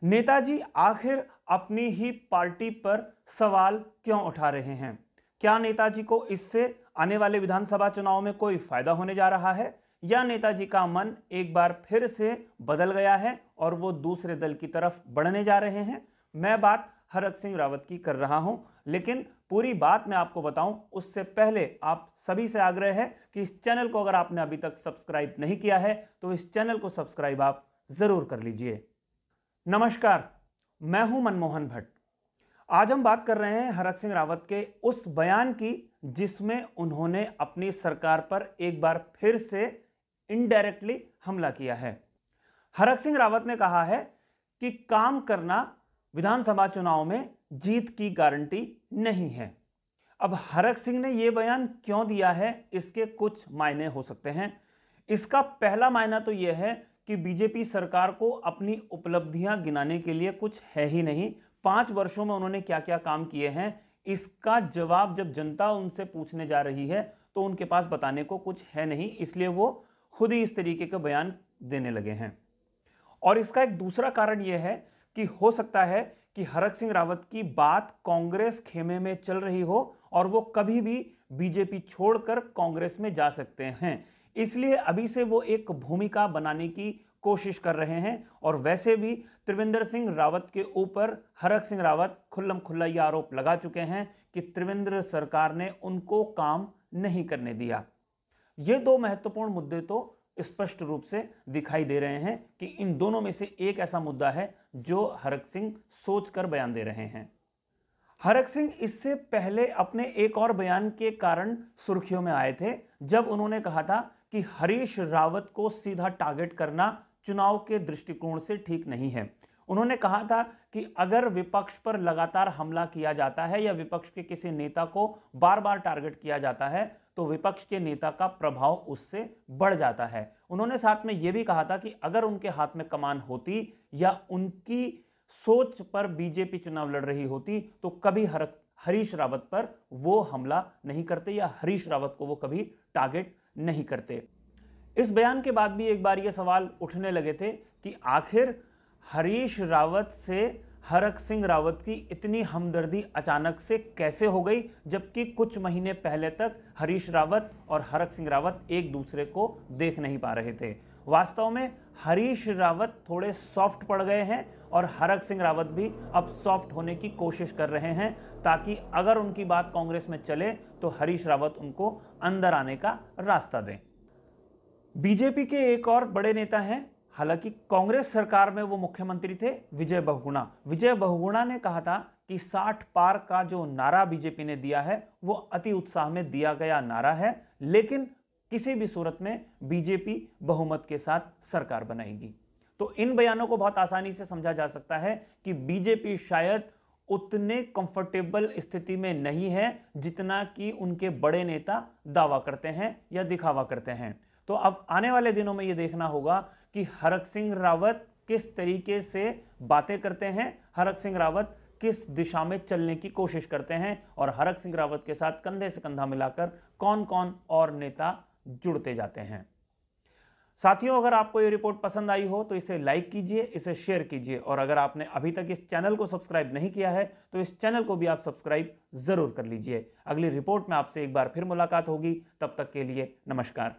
नेताजी आखिर अपनी ही पार्टी पर सवाल क्यों उठा रहे हैं? क्या नेताजी को इससे आने वाले विधानसभा चुनाव में कोई फायदा होने जा रहा है, या नेताजी का मन एक बार फिर से बदल गया है और वो दूसरे दल की तरफ बढ़ने जा रहे हैं? मैं बात हरक सिंह रावत की कर रहा हूं, लेकिन पूरी बात मैं आपको बताऊं उससे पहले आप सभी से आग्रह है कि इस चैनल को अगर आपने अभी तक सब्सक्राइब नहीं किया है तो इस चैनल को सब्सक्राइब आप जरूर कर लीजिए। नमस्कार, मैं हूं मनमोहन भट्ट। आज हम बात कर रहे हैं हरक सिंह रावत के उस बयान की जिसमें उन्होंने अपनी सरकार पर एक बार फिर से इनडायरेक्टली हमला किया है। हरक सिंह रावत ने कहा है कि काम करना विधानसभा चुनाव में जीत की गारंटी नहीं है। अब हरक सिंह ने यह बयान क्यों दिया है, इसके कुछ मायने हो सकते हैं। इसका पहला मायना तो यह है कि बीजेपी सरकार को अपनी उपलब्धियां गिनाने के लिए कुछ है ही नहीं। 5 वर्षों में उन्होंने क्या क्या काम किए हैं, इसका जवाब जब जनता उनसे पूछने जा रही है तो उनके पास बताने को कुछ है नहीं, इसलिए वो खुद ही इस तरीके के बयान देने लगे हैं। और इसका एक दूसरा कारण यह है कि हो सकता है कि हरक सिंह रावत की बात कांग्रेस खेमे में चल रही हो और वो कभी भी बीजेपी छोड़कर कांग्रेस में जा सकते हैं, इसलिए अभी से वो एक भूमिका बनाने की कोशिश कर रहे हैं। और वैसे भी त्रिवेंद्र सिंह रावत के ऊपर हरक सिंह रावत खुल्लम खुल्ला ये आरोप लगा चुके हैं कि त्रिवेंद्र सरकार ने उनको काम नहीं करने दिया। ये दो महत्वपूर्ण मुद्दे तो स्पष्ट रूप से दिखाई दे रहे हैं कि इन दोनों में से एक ऐसा मुद्दा है जो हरक सिंह सोचकर बयान दे रहे हैं। हरक सिंह इससे पहले अपने एक और बयान के कारण सुर्खियों में आए थे, जब उन्होंने कहा था कि हरीश रावत को सीधा टारगेट करना चुनाव के दृष्टिकोण से ठीक नहीं है। उन्होंने कहा था कि अगर विपक्ष पर लगातार हमला किया जाता है या विपक्ष के किसी नेता को बार बार टारगेट किया जाता है तो विपक्ष के नेता का प्रभाव उससे बढ़ जाता है। उन्होंने साथ में यह भी कहा था कि अगर उनके हाथ में कमान होती या उनकी सोच पर बीजेपी चुनाव लड़ रही होती तो कभी हरीश रावत पर वो हमला नहीं करते या हरीश रावत को वो कभी टारगेट नहीं करते। इस बयान के बाद भी एक बार ये सवाल उठने लगे थे कि आखिर हरीश रावत से हरक सिंह रावत की इतनी हमदर्दी अचानक से कैसे हो गई, जबकि कुछ महीने पहले तक हरीश रावत और हरक सिंह रावत एक दूसरे को देख नहीं पा रहे थे। वास्तव में हरीश रावत थोड़े सॉफ्ट पड़ गए हैं और हरक सिंह रावत भी अब सॉफ्ट होने की कोशिश कर रहे हैं, ताकि अगर उनकी बात कांग्रेस में चले तो हरीश रावत उनको अंदर आने का रास्ता दें। बीजेपी के एक और बड़े नेता हैं, हालांकि कांग्रेस सरकार में वो मुख्यमंत्री थे, विजय बहुगुणा। विजय बहुगुणा ने कहा था कि 60 पार का जो नारा बीजेपी ने दिया है वो अति उत्साह में दिया गया नारा है, लेकिन किसी भी सूरत में बीजेपी बहुमत के साथ सरकार बनाएगी। तो इन बयानों को बहुत आसानी से समझा जा सकता है कि बीजेपी शायद उतने कंफर्टेबल स्थिति में नहीं है जितना कि उनके बड़े नेता दावा करते हैं या दिखावा करते हैं। तो अब आने वाले दिनों में यह देखना होगा कि हरक सिंह रावत किस तरीके से बातें करते हैं, हरक सिंह रावत किस दिशा में चलने की कोशिश करते हैं और हरक सिंह रावत के साथ कंधे से कंधा मिलाकर कौन कौन और नेता जुड़ते जाते हैं। साथियों, अगर आपको ये रिपोर्ट पसंद आई हो तो इसे लाइक कीजिए, इसे शेयर कीजिए, और अगर आपने अभी तक इस चैनल को सब्सक्राइब नहीं किया है तो इस चैनल को भी आप सब्सक्राइब जरूर कर लीजिए। अगली रिपोर्ट में आपसे एक बार फिर मुलाकात होगी, तब तक के लिए नमस्कार।